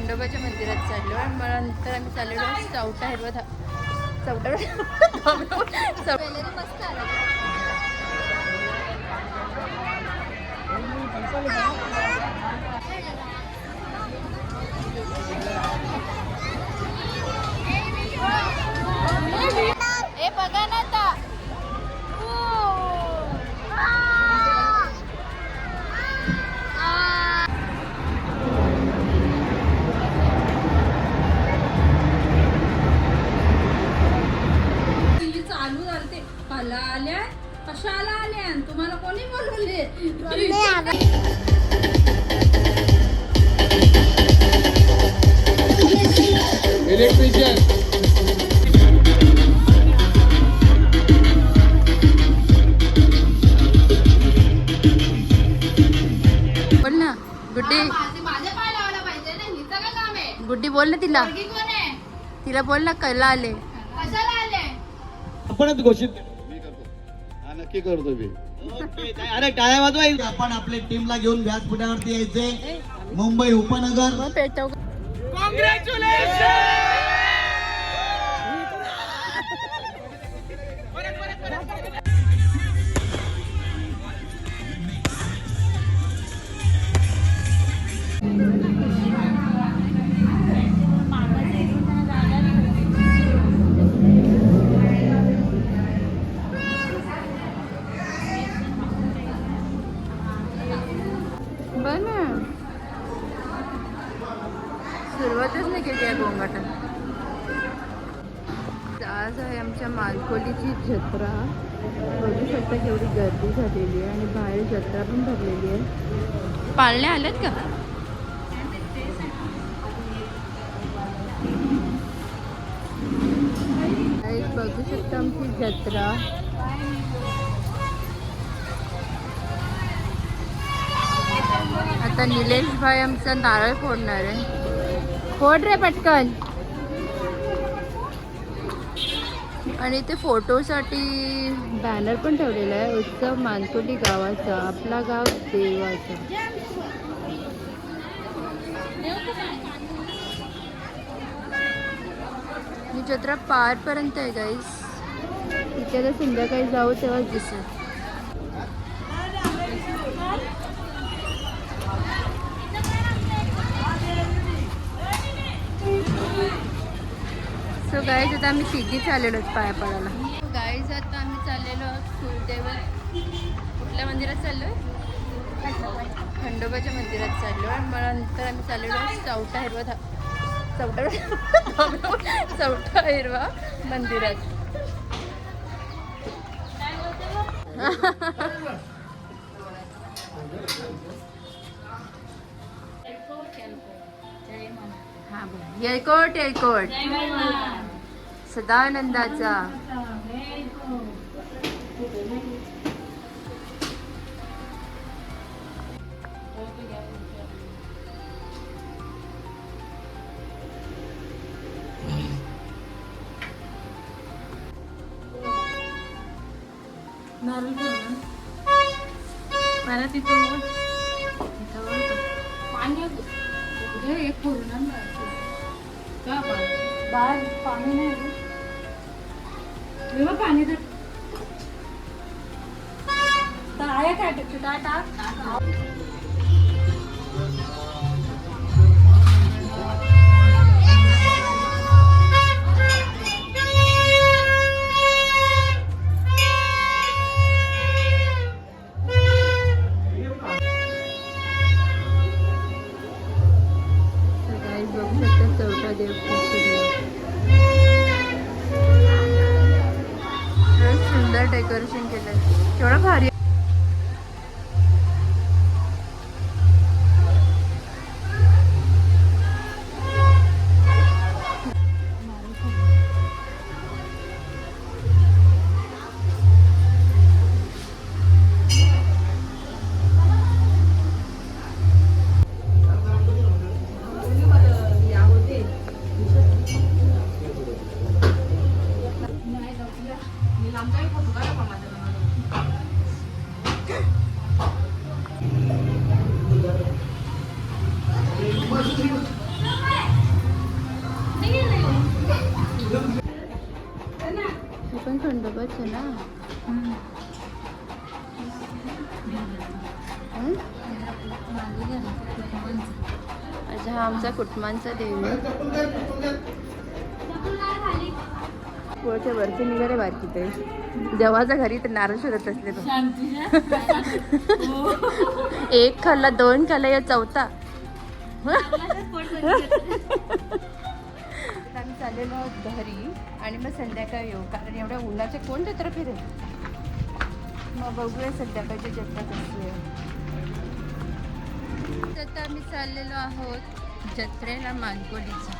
खंडोबाच्या मंदिरात चाललो आणि मग नंतर आम्ही चाललेलो चौथा हिरवा मस्त आला. ए बघा ना आता चालू झालते कला आल्या कशाला आल्या तुम्हाला कोणी बोलवले. इलेक्ट्रिशियन बोल ना गुड्डी. गुड्डी बोल ना तिला. तिला बोल ना कला आले. आपणच घोषित मी करतो. हा नक्की करतो मी. अरे टाळ्या वाजवा. आपण आपल्या टीमला घेऊन व्यासपीठावरती यायचे. मुंबई उपनगर. सुरुवातच नाही केली आहे गोंगाटात. आज आहे आमच्या मालकोलीची जत्रा. बघू शकता केवढी गर्दी झालेली आहे आणि बाहेर जत्रा पण भरलेली आहे. पाळणे आलेत का? बघू शकता आमची जत्रा. आता निलेश भाई आमचा नारळ फोडणार आहे. फोड रे पटकन. आणि ते फोटोसाठी बॅनर पण ठेवलेला आहे. उत्सव मानकोली गावाचा, आपला गाव देवाचा. ही जत्रा पारपर्यंत आहे गाईस. तिथे जर संध्याकाळी जाऊ तेव्हाच दिसेल. सो गाईज आता आम्ही तिघी चाललेलो पाया पडायला. गाईज आता आम्ही चाललेलो कुलदेव कुठल्या मंदिरात चाललो आहे? खंडोबाच्या मंदिरात चाललो आहे. मग नंतर आम्ही चाललेलो चौथा हिरवा मंदिरात. येळकोट येळकोट सदानंदाचा. मला तिथं पाणी एक पूर्ण बाहेर पाणी नाही. पाणी तर आहे काय टाक. सुंदर डेकोरेशन केलंय. केवढं भारी. खंडोबाच आहे ना. अच्छा, हा आमचा कुटुंबांचा देव आहे. पुढच्या वरती निघाले बारकी ते देवाच्या घरी तर नारळ शोधत असले तो. एक खाल्ला, दोन खाल्ला, या चौथा. आम्ही चाललेलो आहोत घरी आणि मग संध्याकाळी येऊ, कारण एवढ्या उन्हाचे कोण जत्रा फिरेल. मग बघूया संध्याकाळची जत्रा कशी आहे. आता आम्ही चाललेलो आहोत जत्रेला मानकोलीचा.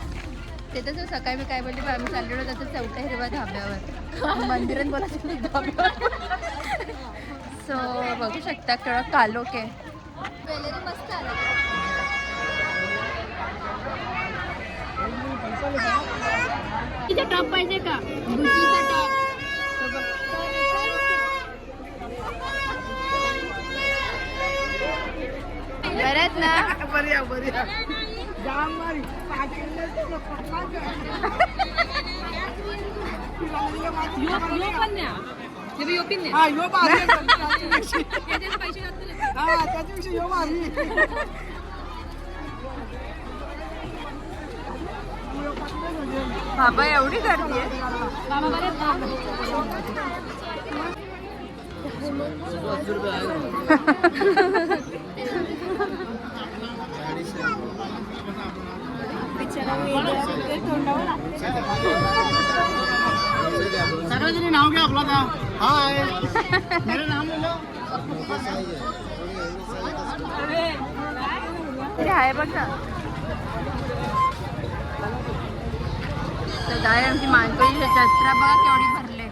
ते तर सकाळी मी काय बोलले, आम्ही चाललेलो त्याचं चौथा हिरवा धाब्यावर, मंदिरात बोलायचं धाब्यावर. सो बघू शकता केवढा कालोख आहे. ज्वेलरी मस्त आली. तिचा टॉप पाहिजे का? गुच्चीचा टॉप. बरं ना. बाबा एवढी गर्दी आहे. सर्वजणी नाव घ्या आपला नाव. हाय, मेरा नाम बोलो. आहे बघ ना. तर काय आमची मानकोळी जत्रा बघा केवढी भरले.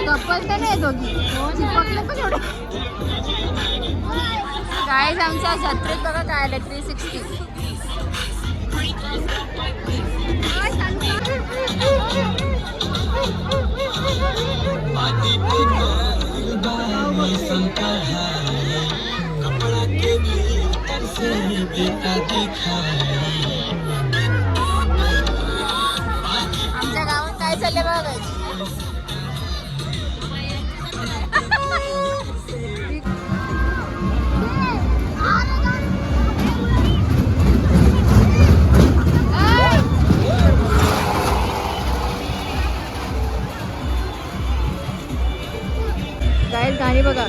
कपल तर नाही दोघी चिपकले पण एवढे. गाईज आमच्या जत्रेत बघा काय आलं 360. आमच्या गावात काय चाललंय बघा. गाईज गाणी बघा.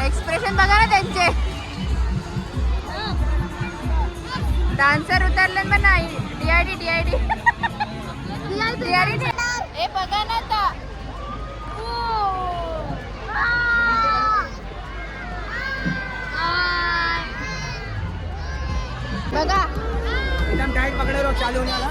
एक्सप्रेशन बघा ना त्यांचे. डान्सर उतरले पण नाही. डीआयडी डीआयडी डीआयडी हे बघा ना आता. बघा एकदम टाइट पकडे रो चालू होने वाला.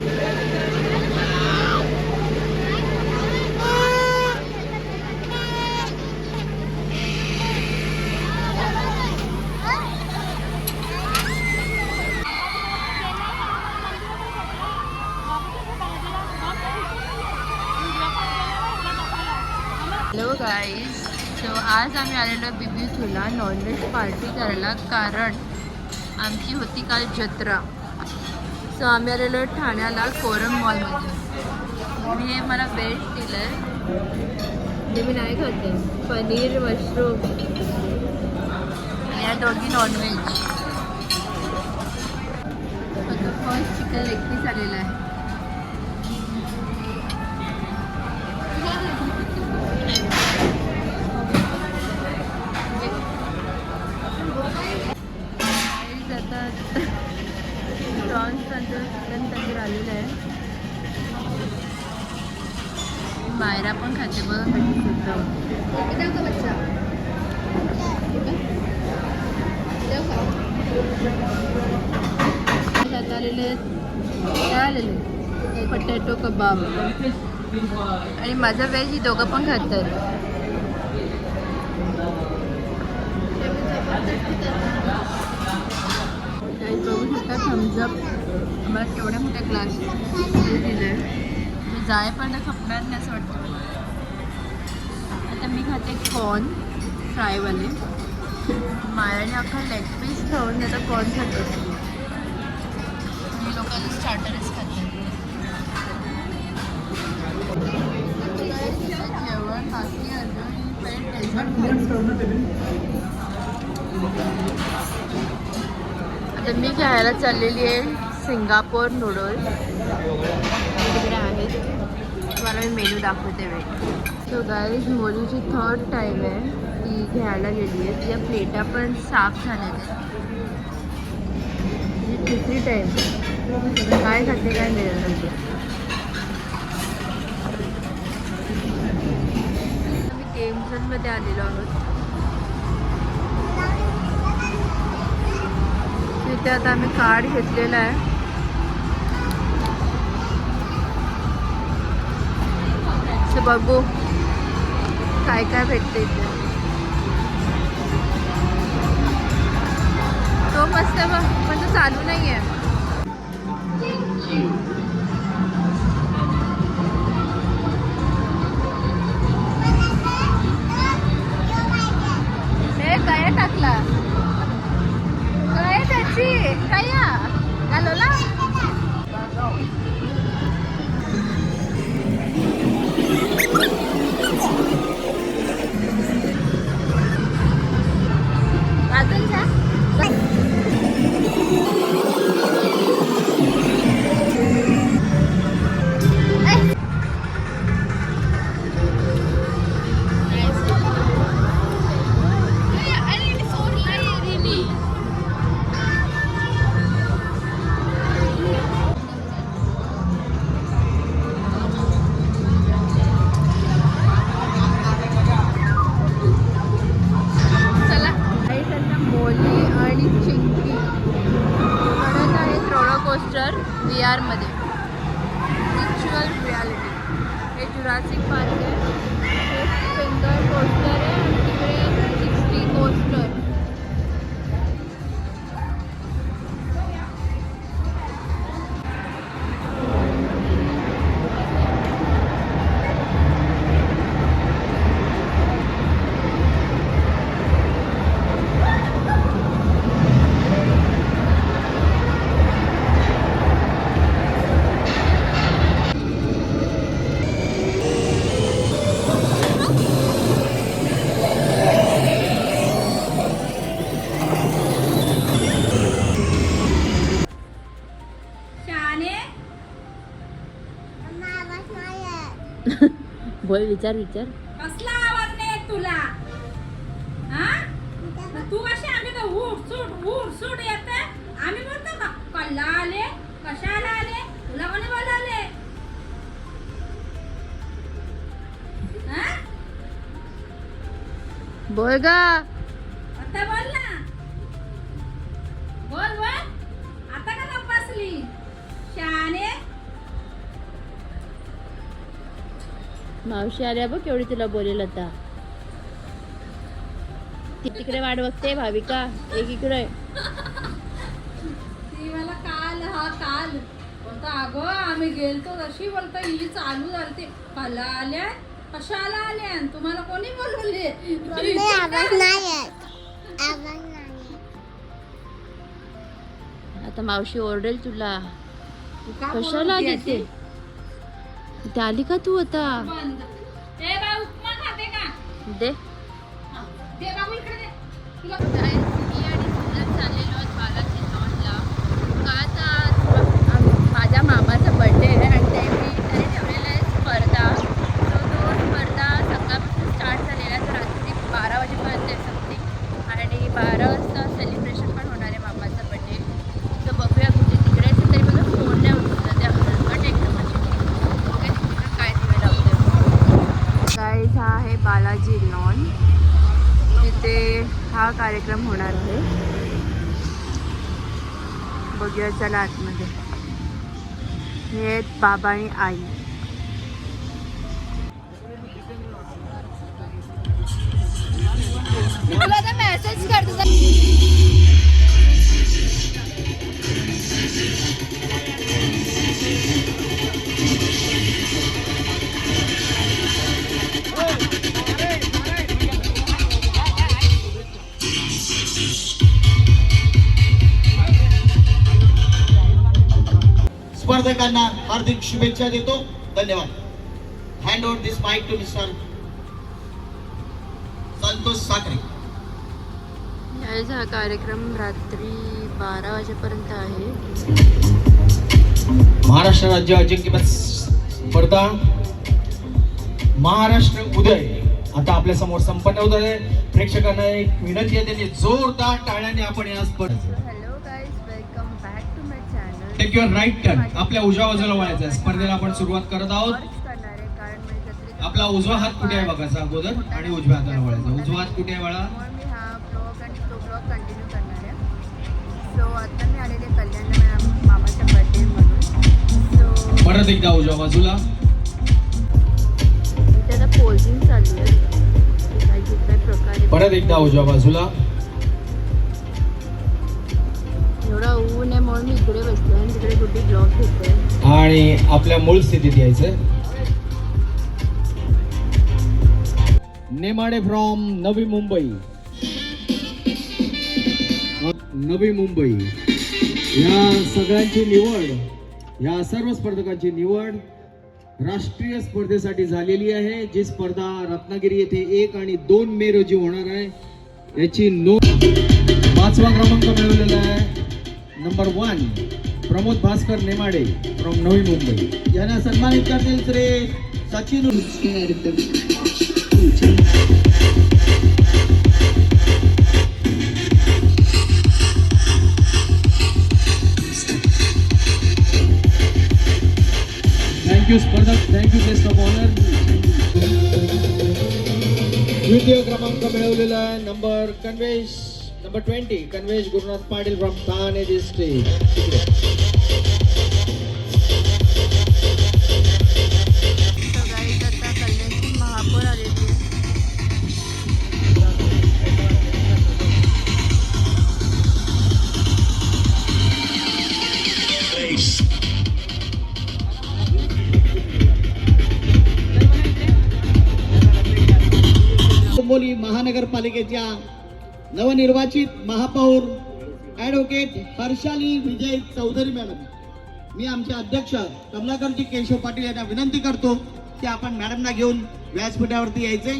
हॅलो गाईज, सो आज आम्ही आलेलो BBQला नॉनव्हेज पार्टी करायला, कारण आमची होती काल जत्रा. सो आम्ही आलेलो ठाण्याला कोरम मॉलमध्ये. मी हे मला व्हेज दिलं आहे, ते मी नाही खाते, पनीर मशरूम. या दोघी नॉनव्हेज. आता फर्स्ट चिकन लेग पीस आलेला आहे. प्रॉन्स तंदूर, चिकन तंदूर आलेलं आहे. मायरा पण खाते बघा कधी सुद्धा. आलेले काय आलेले पटॅटो कबाब. आणि माझा व्हेज ही दोघं पण खातात. काही बघू शकता थम्सअप आम्हाला केवढ्या मोठ्या ग्लास दिलं आहे. मी जाय पण खपणार नाही असं वाटतं मला. आता मी खाते कॉर्न फ्रायवाले. मायाने अख्खा लेग पीस खाऊन त्याचा कॉर्न खाते. मी लोकांना स्टार्टरच खाते. जेवण बाकी अजून पहिले डेझर्ट. आता मी घ्यायला चाललेली आहे सिंगापोर नूडल्स. तिकडे आहेत, तुम्हाला मी मेनू दाखवते वेळ. सो गाईज, मोलीची थर्ड टाईम आहे ती घ्यायला गेली आहे. तिच्या प्लेटा पण साफ झालेल्या आहेत. तिची तिसरी टाईम. काय खाते काय मिळेल म्हणजे. आम्ही गेम झोनमध्ये आलेलो आहोत. तिथे आता आम्ही कार्ड घेतलेला आहे. तर बघू काय काय भेटते इथे. तो मस्त बघ, पण तो चालू नाही आहे. काय टाकला काय त्याची काय घालवला. VR मध्ये व्हर्च्युअल रियालिटी. हे जुरासिक पार्क आहे, हे फिंगर कोस्टर आहे आणि तिकडे 60 कोस्टर. बोल, विचार विचार. कसला आवाज नाही तुला? हा? तू कशी आम्ही तर उठ सूट येते. आम्ही बोलतो का कल्ला आले, कशाला आले, तुला कोणी बोलावले? हा? बोल गा. आता बोल ना. बोल. आता का गप्प बसली? शाने मावशी आल्या बघ केवढी तुला बोलेल आता. ती तिकडे वाट बघते भाविका, एक इकडे. ती मला काल बोलता अगं आम्ही गेलतो तशी बोलता ही चालू झाली. कला आल्या कशाला आल्या तुम्हाला कोणी बोलवले? आता मावशी ओरडेल तुला. तू का कशाला बोलवते देते? अशी? इथे आली का तू आता? बंद. ए बा उपमा खाते का? दे. हा. दे बाबू इकडे दे. तुला मी आणि सुलभ चाललेलो आहोत बालाजी लॉनला. का आता माझ्या मामाचा बर्थडे आहे आणि त्याने ठेवलेला आहे स्पर्धा. तो स्पर्धा सकाळपासून स्टार्ट झालेला आहे, तर रात्री 12 वाजेपर्यंत आहे समथिंग. आणि 12 वाजता सेलिब्रेशन पण होणार आहे मामाचा बर्थडे. तर बघूया कुठे तिकडे असेल तरी मला फोन नाही उचलला. त्या हलकट एकदम म्हणजे तिकडे काय दिवे लावते. गाईज हा आहे बालाजी लॉन. इथे हा कार्यक्रम होणार आहे. बघूया चला आतमध्ये. हे आहेत बाबा आणि आई. तुला तर मेसेज करतो. स्पर्धकांना हार्दिक शुभेच्छा देतो. धन्यवाद. Hand over this mic to mister Santosh Sakhare. हा कार्यक्रम रात्री 12 वाजेपर्यंत आहे. महाराष्ट्र राज्य अजिंक्यपद स्पर्धा महाराष्ट्र उदय आता आपल्या समोर संपन्न होत आहे. प्रेक्षकांना एक विनंती आहे, त्यांनी जोरदार टाळ्याने आपण या स्पर्धा. Hello guys, welcome back to my channel. Take your right turn. आपल्या उजव्या बाजूला वळायचं आहे. स्पर्धेला आपण सुरुवात करत आहोत. आपला उजवा हात कुठे आहे बघायचा अगोदर आणि उजव्या हाताला वळायचा. उजवा हात कुठे आहे वळा. मी हा ब्लॉग आणि तो ब्लॉग कंटिन्यू करणार आहे. सो आता मी आलेले कल्याण मामाच्या बर्थडे म्हणून. सो परत एकदा उजव्या बाजूला. इथे आता पोजिंग चालू आहे. कुठल्या प्रकारे परत एकदा उजव्या बाजूला. एवढा ऊन आहे म्हणून मी इकडे बसले आणि तिकडे कुठे ब्लॉग घेतोय. आणि आपल्या मूळ स्थितीत यायचंय. नेमाडे फ्रॉम नवी मुंबई. नवी मुंबई या सगळ्यांची निवड, या सर्व स्पर्धकांची निवड राष्ट्रीय स्पर्धेसाठी झालेली आहे. जी स्पर्धा रत्नागिरी येथे 1 आणि 2 मे रोजी होणार आहे. याची नोंद 5वा क्रमांक मिळवलेला आहे. Number 1 Pramod Bhaskar Nemade from Navi Mumbai. यांना सन्मानित करतील श्री सचिन. थँक्यू स्पर्धक, थँक्यू गेस्ट ऑफ ऑनर. द्वितीय क्रमांक मिळवलेला आहे number 20 Kanvesh Gurunath Patil from Thane district. सगळ्यात आता कल्याणची महापौर आलेली आहे. डोंबिवली महानगरपालिकेच्या नवनिर्वाचित महापौर ॲडव्होकेट हर्षाली विजय चौधरी मॅडम. मी आमचे अध्यक्ष कमलाकरजी केशव पाटील यांना विनंती करतो की आपण मॅडमना घेऊन व्यासपीठावरती यायचे.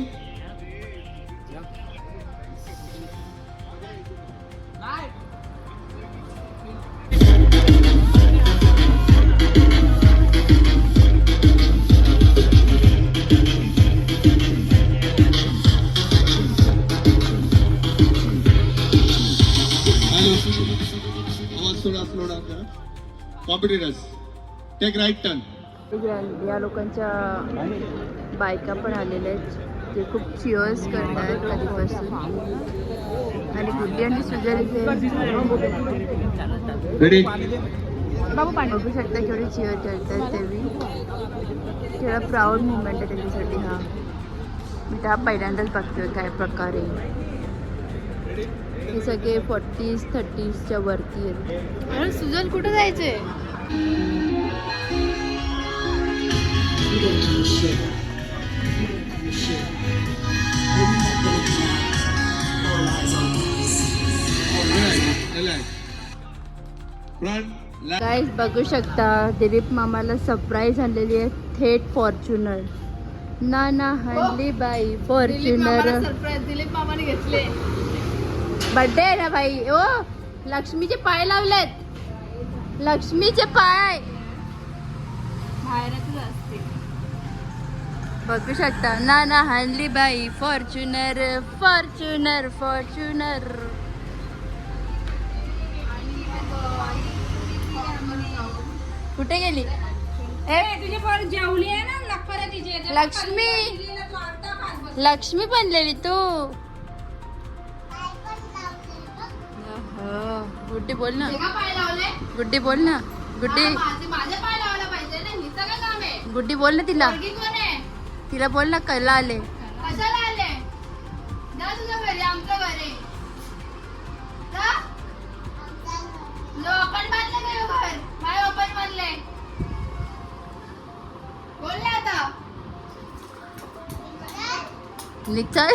Competitors take right turn. या लोकांच्या बायका पण आलेल्या आहेत. ते खूप चिअर्स करत आहेत कधीपासून. आणि गुड्डी आणि सुजल इथे रेडी बघू शकता केवढी चिअर करतात ते बी. केवढा प्राऊड मुवमेंट आहे त्यांच्यासाठी हा. मी तर हा पहिल्यांदाच बघतोय काय प्रकारे. हे सगळे 40s 30sच्या वरती आहेत. अरे सुजल कुठं जायचंय? गाईस बघू शकता दिलीप मामाला सरप्राईज आणलेली आहे थेट फॉर्च्युनर. ना हंडली बाई फॉर्च्युनर. दिलीप मामाने घेतले. बर्थडे आहे ना बाई. ओ लक्ष्मीचे पाय लावलेत. लक्ष्मीचे पाय बाहेरच असते. बघू शकता ना हंडली बाई फॉर्च्युनर फॉर्च्युनर फॉर्च्युनर. कुठे गेली तुझे पोर जेवली आहे ना लखपऱ्या तिचे. लक्ष्मी? लक्ष्मी बनलेली तू. गुड्डी बोल ना. पाय लावले. गुड्डी बोल ना. गुड्डी माझे पाय लावायला पाहिजे ना. हिचं काय काम आहे? गुड्डी बोल ना तिला. पोरगी कोण आहे? तिला बोल ना कला आले. कशाला आले? जा तुझ्या घरी. आमच्या घरी जा. लोखंड बांधले काय घर? माय ओपन बांधले. बोलले आता. निघचाल.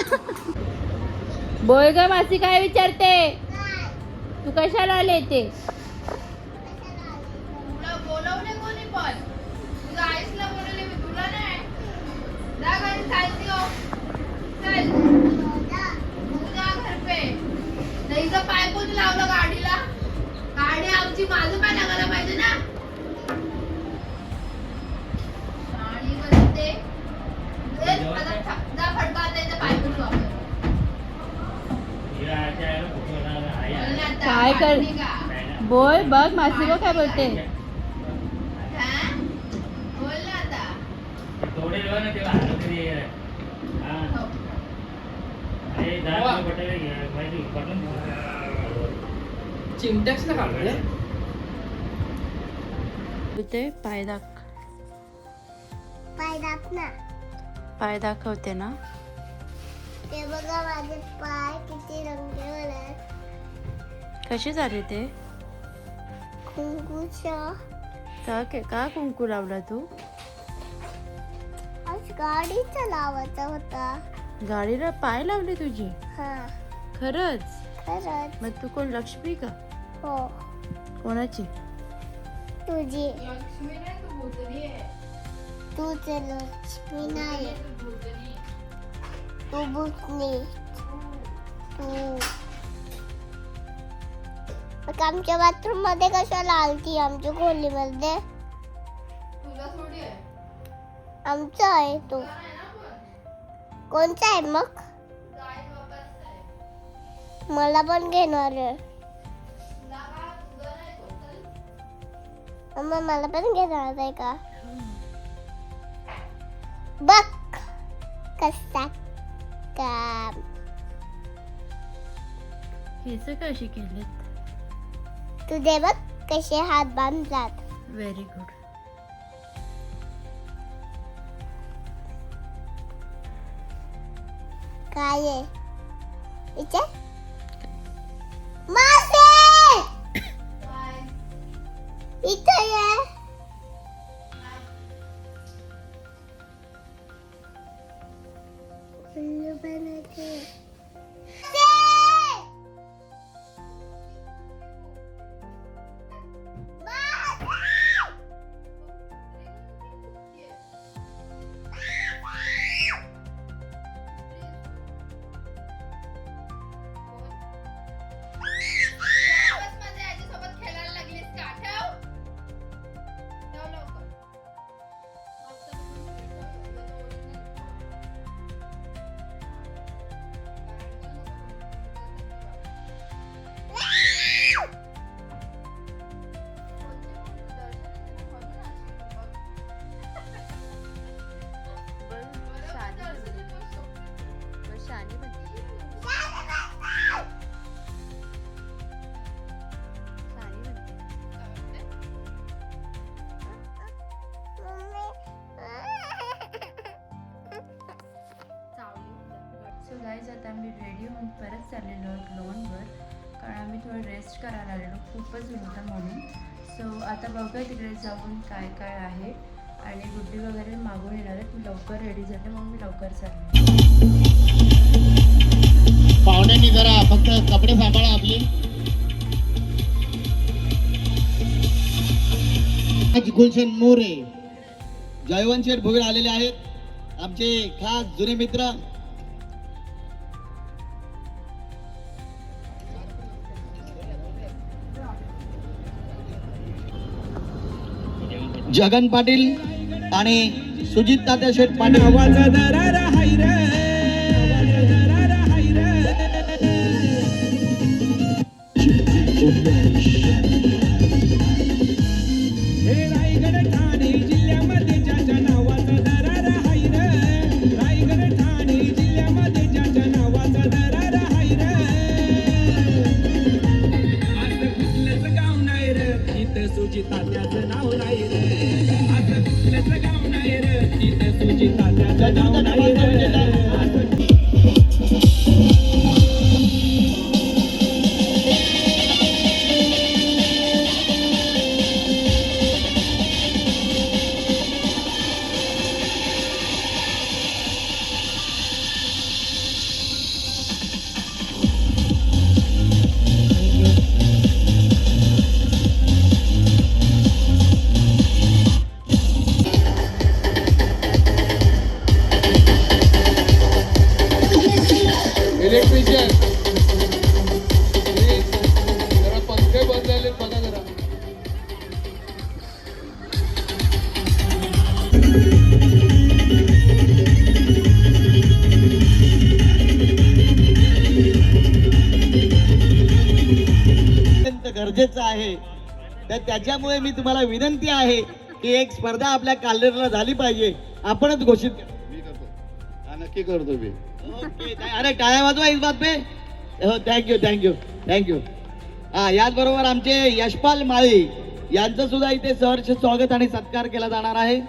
बोल ग मासी काय विचारते? तू कशाला आले ते? तुला बोलवले कोणी पण? तुझ्या आईसला बोलवले मी, तुला नाही. जा घरी चालती हो. चल. तुझ्या घर पे. हिचं पाय कोणी लावलं गाडीला? गाडी आमची, माझं पाय लागायला पाहिजे ना. गाडी बनते. जा फटका त्याचा पाय पण वापर. काय कर बोल बघ मासी को काय बोलते. बोल ना आता. चिमटॅक्स ना काढले. ते पाय दाखवते ना. ते बघा माझे पाय किती रंगीवर आहेत. कसे झाले ते? कुंकूच्या. का कुंकू लावला तू? आज गाडीचा लावायचा होता. गाडीला पाय लावले तुझी? हा खरंच? खरंच. मग तू कोण लक्ष्मी का? हो कोणाची? तुझी. लक्ष्मी नाही, तू भूतनी आहे. तुझे लक्ष्मी नाही. तू भूतनी. तू मग आमच्या बाथरूम मध्ये कशाला आलती? आमच्या खोलीमध्ये. तुझा थोडी आहे. आमचा आहे तो. कोणचा आहे मग? गाय बाबाचा आहे. मला पण घेणार आहे. तुला का? तुझा नाही तो. चल. मम्मा मला पण घेणार आहे का? बघ कसा काम. केस कशी केलेत? तुझे बघ कसे हात बांधतात. Very good. काय आहे इथे? मासे बाय. इथे ये. उल्लू बनाते. माझ्या आजीसोबत खेळायला लागलीस का? ठेव. ठेव लवकर. आता आम्ही रेडी होऊन परत चाललेलो आहोत लॉनवर, कारण आम्ही थोडं रेस्ट करायला आलेलो, खूपच ऊन होतं म्हणून. सो आता बघूया तिकडे जाऊन काय काय आहे, आणि गुड्डी वगैरे मागून येणार आहेत. मी लवकर रेडी झाले म्हणून मी लवकर चालले. पाहुण्यांनी जरा फक्त कपडे सांभाळा आपले. गुलशन मोरे, जयवंत भोगळे आलेले आहेत, आमचे खास जुने मित्र. जगन पाटील आणि सुजित तात्या शेठ पाटील. इलेक्ट्रिशियन जरा पंखे बंद झाले बघा जरा. गरजेचं आहे, तर त्याच्यामुळे मी तुम्हाला विनंती आहे की एक स्पर्धा आपल्या कॅलेंडरला झाली पाहिजे. आपणच घोषित मी करतो, हा नक्की करतो मी. ओके, अरे टाळ्या वाजवा इस बात पे. हो, थँक्यू थँक्यू थँक्यू. हा, याचबरोबर आमचे यशपाल माळी यांचं सुद्धा इथे सहर्ष स्वागत आणि सत्कार केला जाणार आहे.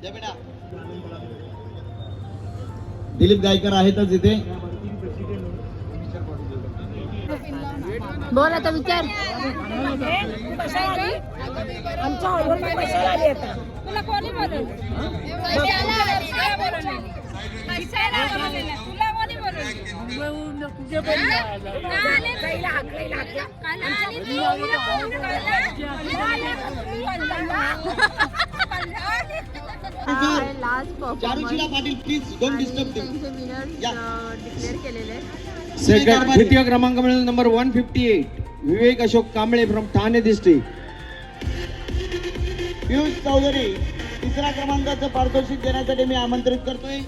द्या बेटा. दिलीप गायकर आहेतच इथे. बोल आता विचार. तुला कोणी बोलवलं? तुला कोणी बोलवलं? Charushila Patil, please don't disturb them. Declare केलेले आहे. सेकंड द्वितीय क्रमांक मिळून number 158 Vivek Ashok Kamble from Thane district. Piyush Chaudhari तिसरा क्रमांकाचं पारितोषिक देण्यासाठी मी आमंत्रित करतोय.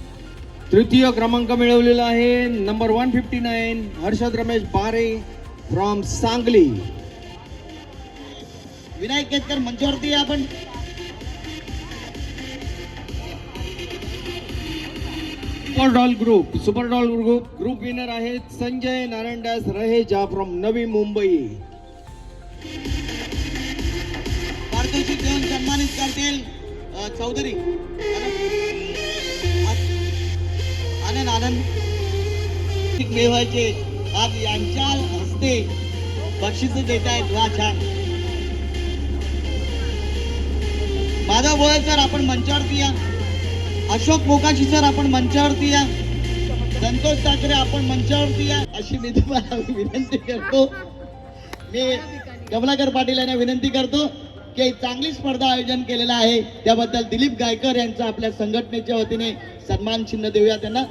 तृतीय क्रमांक मिळवलेला आहे नंबर 159 हर्षद रमेश बारे फ्रॉम सांगली. विनायक केतकर मंचावरती आहे आपण. सुपर डॉल ग्रुप विनर आहेत संजय नारायणदास रहेजा फ्रॉम नवी मुंबई. पारितोषिक देऊन सन्मानित करतील चौधरी आनंद आनंद मिळवायचे. आज यांच्या हस्ते बक्षीस देत आहेत. वा, छान. माधव भोळे सर आपण मंचावरती या. अशोक मोकाशी सर आपण मंचावरती या. संतोष ठाकरे आपण मंचावरती या. अशी मी तुम्हाला विनंती करतो. मी कमलाकर पाटील यांना विनंती करतो की चांगली स्पर्धा आयोजन केलेलं आहे, त्याबद्दल दिलीप गायकर यांचा आपल्या संघटनेच्या वतीने सन्मान चिन्ह देऊया त्यांना.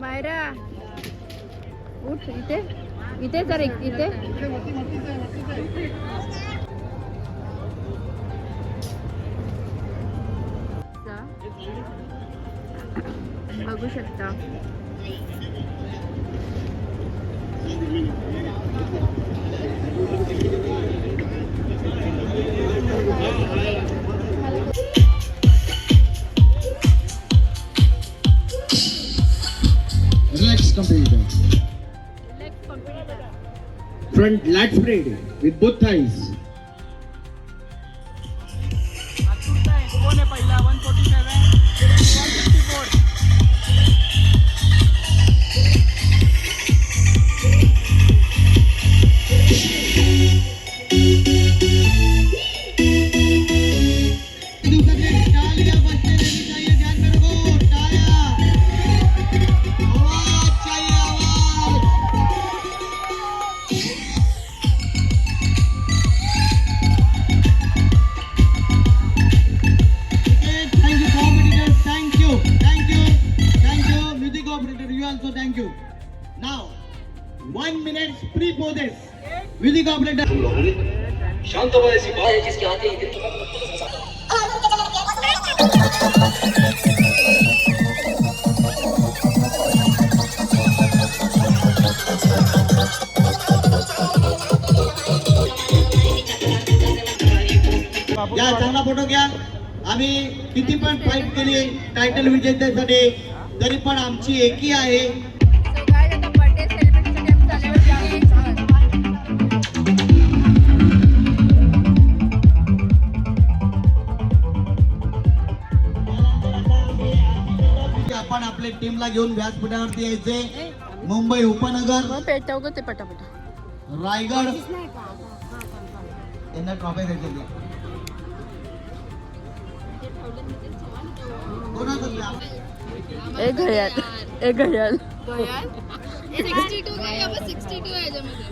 मायरा उठ, इथे इथे जर इथे बघू शकता. Relax competitor. Front lat spread with both thighs. minutes pre-poses. Music operator. या चांगला फोटो घ्या. आम्ही किती पण फाईट केली टायटल विजेत्यासाठी, तरी पण आमची एकी आहे. So guys, आता birthday celebration साठी आम्ही चाललेलो आपण आपल्या टीमला घेऊन व्यासपीठावरती यायचे. मुंबई उपनगर, पेटव ग ते पटापट. रायगड यांना ट्रॉफी द्यायच्या. कोणाचं द्या? एक घड्याळ, एक घड्याळ. 62 का या 62 आहे याच्यामध्ये.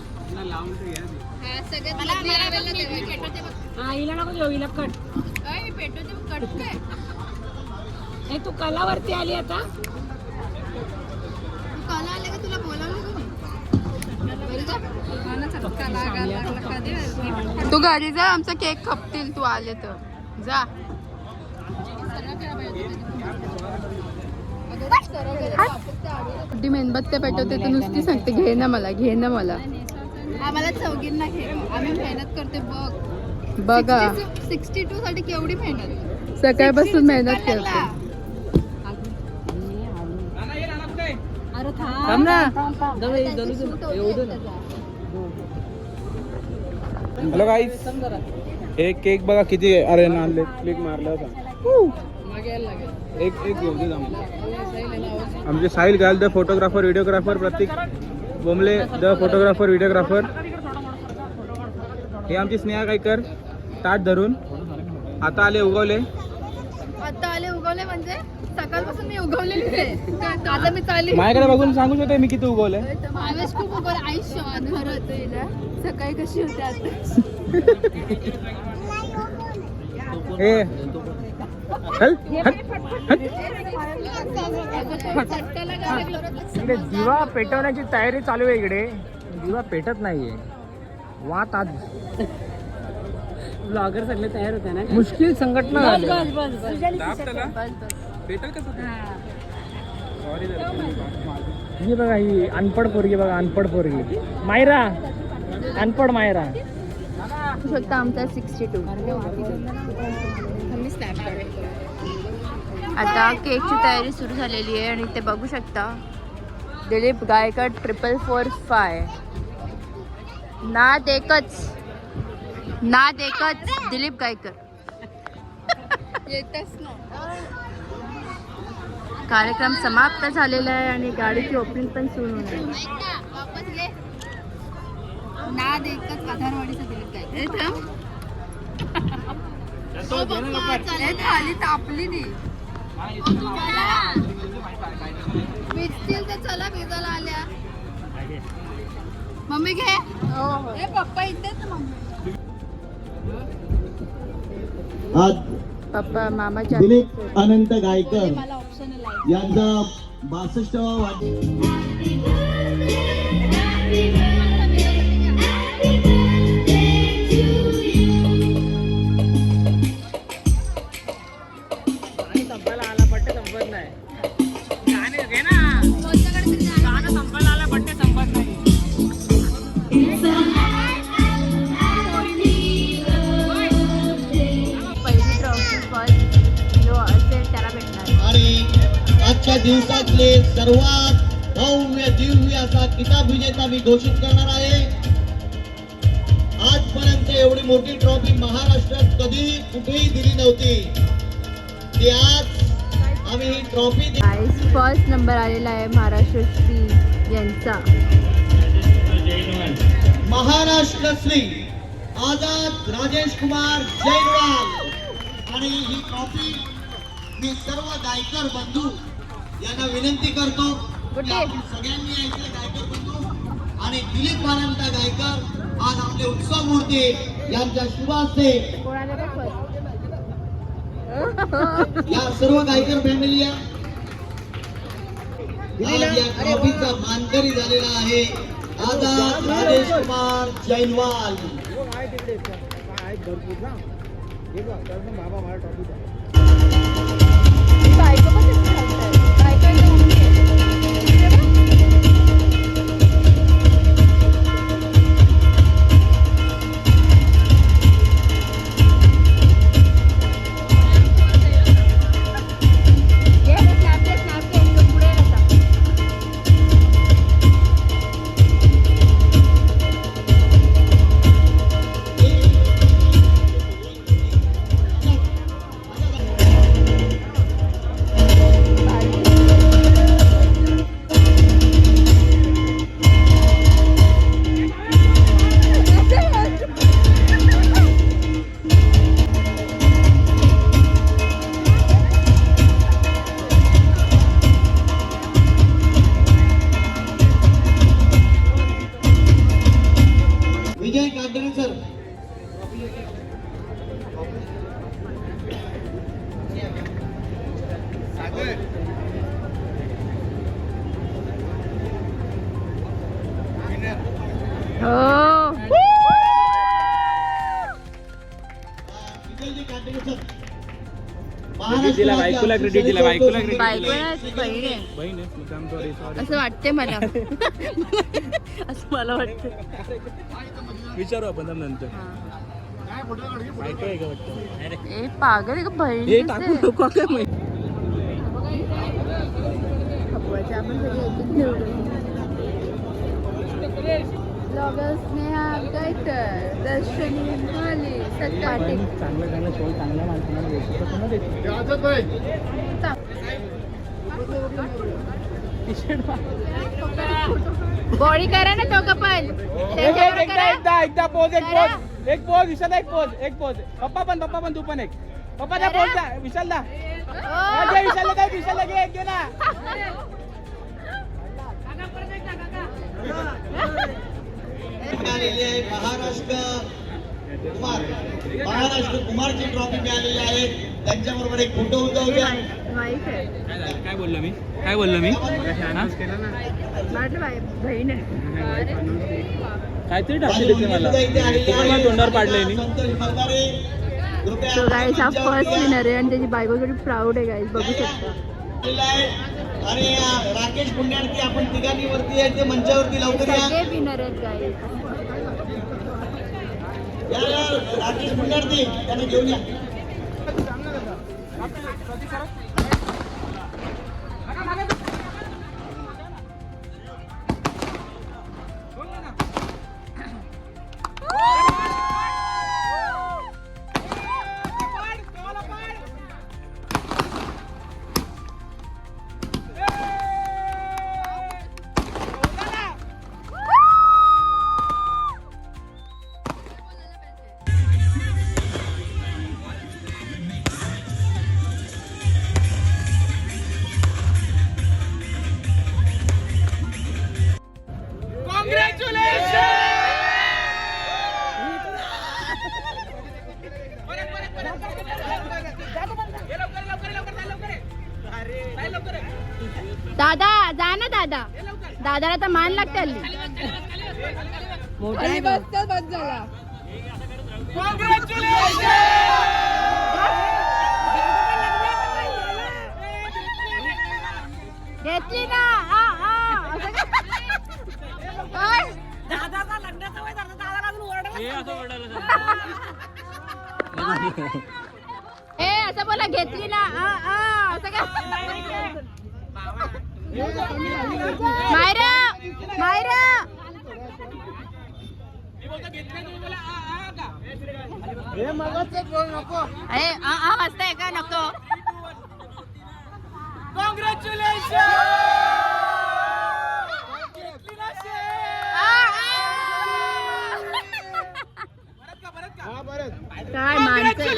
हा सगळ्यात मधल्या लेवलला पेटवते बघ. हिला नको देऊ, हिला कट. काय पेटवते बघ, कट काय? हे तू कलावरती आली आता. कला आले का तुला बोलावलं कोणी? तू घरी जा, आमचा केक खपतील तू आले तर. जा. ती मेणबत्त्या पेटवते तू नुसती सांगते घे ना मला, घे ना मला. आम्हाला चौघींना घे, आम्ही मेहनत करते बघ. बघा 62 साठी केवढी मेहनत. सकाळपासून मेहनत करते. थांब ना. हॅलो गाईस, एक केक बघा किती अरे आणले, क्लिक मारला होता. एक घेऊन दे आमचे Sahil Gayal the photographer videographer, Pratik Bombale the photographer videographer. हे आमची स्नेहा गायकर ताट धरून आता आले उगवले. आता आले उगवले म्हणजे सकाळपासून मी उगवलेली आहे. आता मी चालली. माझ्याकडे बघून सांगू शकते मी किती उगवले. आवेश खूप उगवले. आयुष्य खरं सकाळी कशी होते आता. ए चल इकडे दिवा पेटवण्याची तयारी चालू आहे. इकडे दिवा पेटत नाहीये. वात आज ब्लॉगर सगळे तयार होते ना. मुश्किल संघटना झाली. ही बघा, ही अनपड पोरगी बघा, अनपड पोरगी मायरा, अनपड मायरा. शकता आमचा 62. आता केकची तयारी सुरू झालेली आहे आणि ते बघू शकता. दिलीप गायकर 4445. नाद एकच, नाद एकच दिलीप गायकर. येतच ना. कार्यक्रम समाप्त झालेला आहे आणि गाडीची ओपनिंग पण सुरू होणार आहे. वापस घे. नाद एकच पधारवाडीचं दिलं काय. खाली तापली ती. भिजतील तर चला, भिजायला आल्या. मम्मी घे. ए पप्पा इथेच मम्मी. आज पप्पा मामाच्या दिलीप अनंत गायकर मला ऑप्शनल आहे. यांचा 62वा वाढ. संपायला आला पट्टे संपत नाही. गाणे घे ना, गाणं संपायला आला पट्टे संपत नाही. पहिली ट्रॉफी फर्स्ट जो असेल त्याला भेटणार. आणि आजच्या दिवसातले सर्वात भव्य दिव्य असा किताब विजेता मी घोषित करणार आहे. आजपर्यंत एवढी मोठी ट्रॉफी महाराष्ट्रात कधी कुठेही दिली नव्हती. ती आज आम्ही ही ट्रॉफी फर्स्ट नंबर आलेला आहे महाराष्ट्र श्री यांचा. महाराष्ट्र श्री आझाद राजेश कुमार जयवाल. आणि ही ट्रॉफी मी सर्व गायकर बंधू यांना विनंती करतो की आपण सगळ्यांनी यायचे. गायकर बंधू आणि दिलीप अनंत गायकर आज आपले उत्सव मूर्ती यांच्या शुभास्ते या सर्व गायकर फॅमिली आज या ट्रॉफीचा मानकरी झालेला आहे. आझाद राजेश कुमार जैनवाल. बायको पण तिथे घालतायत. बायको एकदम उंची आहे. ये स्नॅप दे पुढे आता. विजय काटणे सर. हो. विजयजी काटणे सर. क्रेडिट दिला बायकोला, क्रेडिट दिला बायकोला, क्रेडिट बायको ना बहीण आहे बहीण आहे, मुद्दाम sorry. असं वाटते मला. असं मला वाटतं. विचारू आपण त्यांना नंतर. बायको आहे का वाटतं? ए पागल आहे का बहीण हे दिसते. टाकू नको काय माहिती. खपवायचे आपण सगळे एक एक निवडून. ब्लॉगर स्नेहा गायकर, दर्शनी माली, सत्पाटी. चांगलं चांगलं शो चांगल्या माणसांना भेटतो तर पुन्हा देतो. बॉडी करा ना तो कपल. एकदा पोज एक पोज विशाल एक पोज पप्पा पण तू पण एक पप्पा त्या पोज दा विशाल दा विशाल घे एक घे ना. मिळालेली आहे महाराष्ट्र कुमारची ट्रॉफी मिळालेली आहे. त्यांच्याबरोबर एक फोटो उद्या वाईफ आहे. काय बोललो मी बहीण आहे. काहीतरी टाकले मला तोंडावर पाडलंय मी. तो गाईज हा फर्स्ट विनर आहे आणि त्याची बायको थोडी प्राऊड आहे गाईज, बघू शकता. आणि राकेश पुण्यार्थी आपण तिघांनी वरती आहे ते मंचावरती लवकर या. सगळे विनर आहेत गाईज. राकेश पुण्यार्थी त्यांना घेऊन या. दादा जा ना दादा. दादाला तर मान लागते हल्ली. मोठा बस झाला. घेतली ना. दादाचा लग्नाचा वय झालं, दादाला अजून ए असं बोला, घेतली ना. असं काय. मायरा मायरा वाजताय का नको. काय माणसं